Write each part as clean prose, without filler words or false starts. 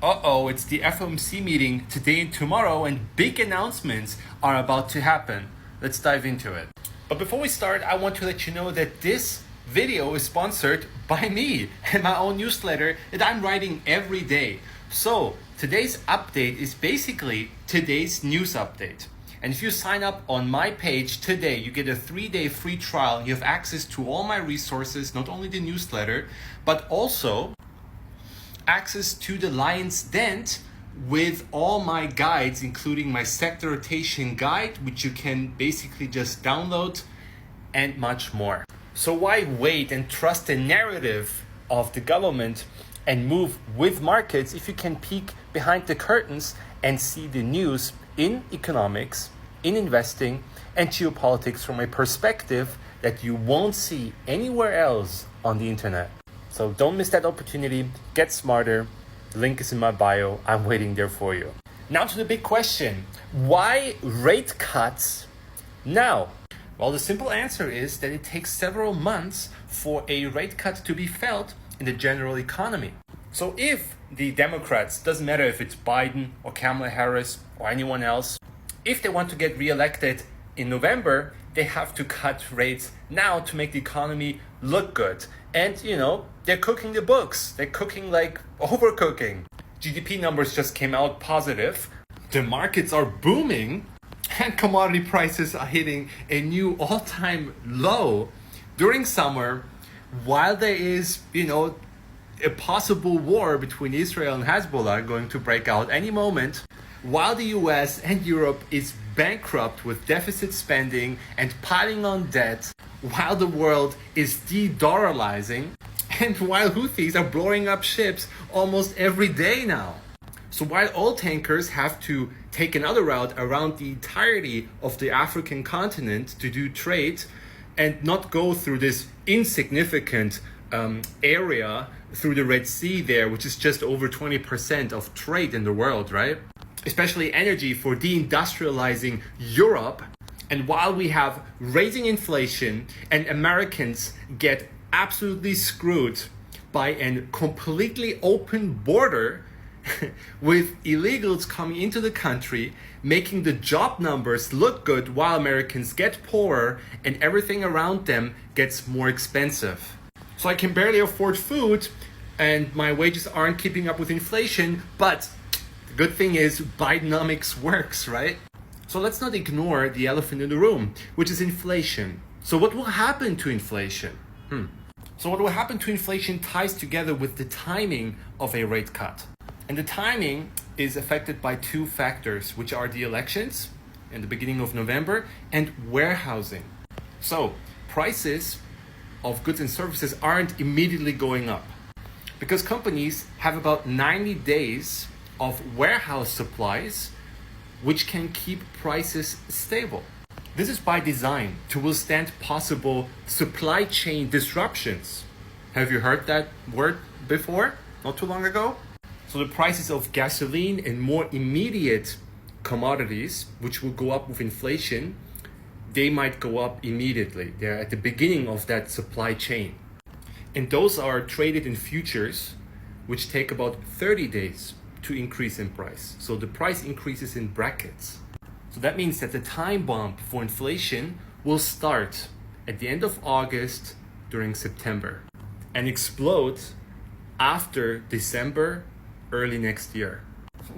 Uh-oh, it's the FOMC meeting today and tomorrow, and big announcements are about to happen. Let's dive into it. But before we start, I want to let you know that this video is sponsored by me and my own newsletter that I'm writing every day. So today's update is basically today's news update. And if you sign up on my page today, you get a 3-day free trial. You have access to all my resources, not only the newsletter, but also access to the Lion's Dent with all my guides, including my sector rotation guide, which you can basically just download, and much more. So why wait and trust the narrative of the government and move with markets if you can peek behind the curtains and see the news in economics, in investing, and geopolitics from a perspective that you won't see anywhere else on the internet? So don't miss that opportunity. Get smarter. The link is in my bio. I'm waiting there for you. Now to the big question. Why rate cuts now? Well, the simple answer is that it takes several months for a rate cut to be felt in the general economy. So if the Democrats, doesn't matter if it's Biden or Kamala Harris or anyone else, if they want to get reelected in November, they have to cut rates now to make the economy look good. And, they're cooking the books. They're cooking like overcooking. GDP numbers just came out positive. The markets are booming and commodity prices are hitting a new all-time low during summer, while there is, a possible war between Israel and Hezbollah going to break out any moment, while the US and Europe is bankrupt with deficit spending and piling on debt, while the world is de-dollarizing, and while Houthis are blowing up ships almost every day now. So while oil tankers have to take another route around the entirety of the African continent to do trade and not go through this insignificant area through the Red Sea there, which is just over 20% of trade in the world, right? Especially energy for deindustrializing Europe. And while we have raising inflation and Americans get absolutely screwed by a completely open border with illegals coming into the country, making the job numbers look good while Americans get poorer and everything around them gets more expensive. So I can barely afford food and my wages aren't keeping up with inflation, but the good thing is Bidenomics works, right? So let's not ignore the elephant in the room, which is inflation. So what will happen to inflation? So what will happen to inflation ties together with the timing of a rate cut. And the timing is affected by two factors, which are the elections in the beginning of November and warehousing. So prices of goods and services aren't immediately going up because companies have about 90 days of warehouse supplies which can keep prices stable. This is by design to withstand possible supply chain disruptions. Have you heard that word before? Not too long ago? So the prices of gasoline and more immediate commodities, which will go up with inflation, they might go up immediately. They're at the beginning of that supply chain. And those are traded in futures, which take about 30 days to increase in price. So the price increases in brackets. So that means that the time bomb for inflation will start at the end of August during September and explode after December, early next year.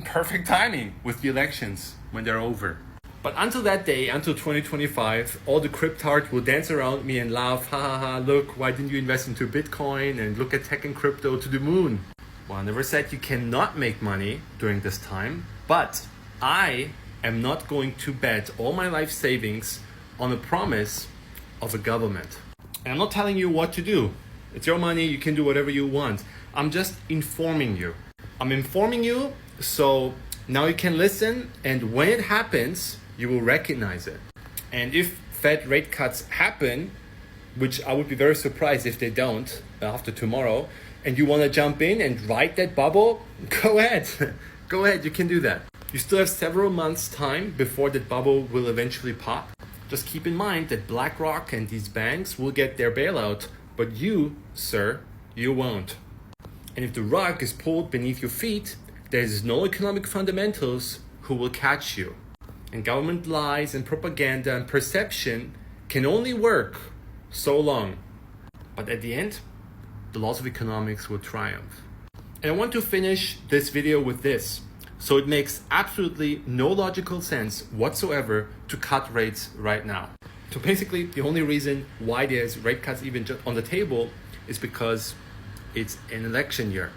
Perfect timing with the elections when they're over. But until that day, until 2025, all the cryptards will dance around me and laugh, ha ha ha, look, why didn't you invest into Bitcoin and look at tech and crypto to the moon? Well, I never said you cannot make money during this time, but I am not going to bet all my life savings on a promise of a government. And I'm not telling you what to do. It's your money, you can do whatever you want. I'm just informing you. I'm informing you so now you can listen, and when it happens, you will recognize it. And if Fed rate cuts happen, which I would be very surprised if they don't after tomorrow, and you want to jump in and ride that bubble, go ahead. Go ahead, you can do that. You still have several months' time before that bubble will eventually pop. Just keep in mind that BlackRock and these banks will get their bailout, but you, sir, you won't. And if the rug is pulled beneath your feet, there's no economic fundamentals who will catch you. And government lies and propaganda and perception can only work so long. But at the end, the laws of economics will triumph. And I want to finish this video with this. So it makes absolutely no logical sense whatsoever to cut rates right now. So basically, the only reason why there's rate cuts even just on the table is because it's an election year.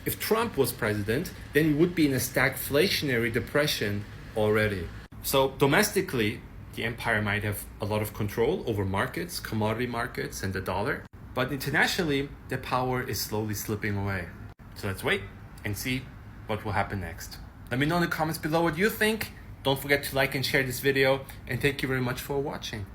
If Trump was president, then we would be in a stagflationary depression already. So domestically, the empire might have a lot of control over markets, commodity markets, and the dollar. But internationally, their power is slowly slipping away. So let's wait and see what will happen next. Let me know in the comments below what you think. Don't forget to like and share this video, and thank you very much for watching.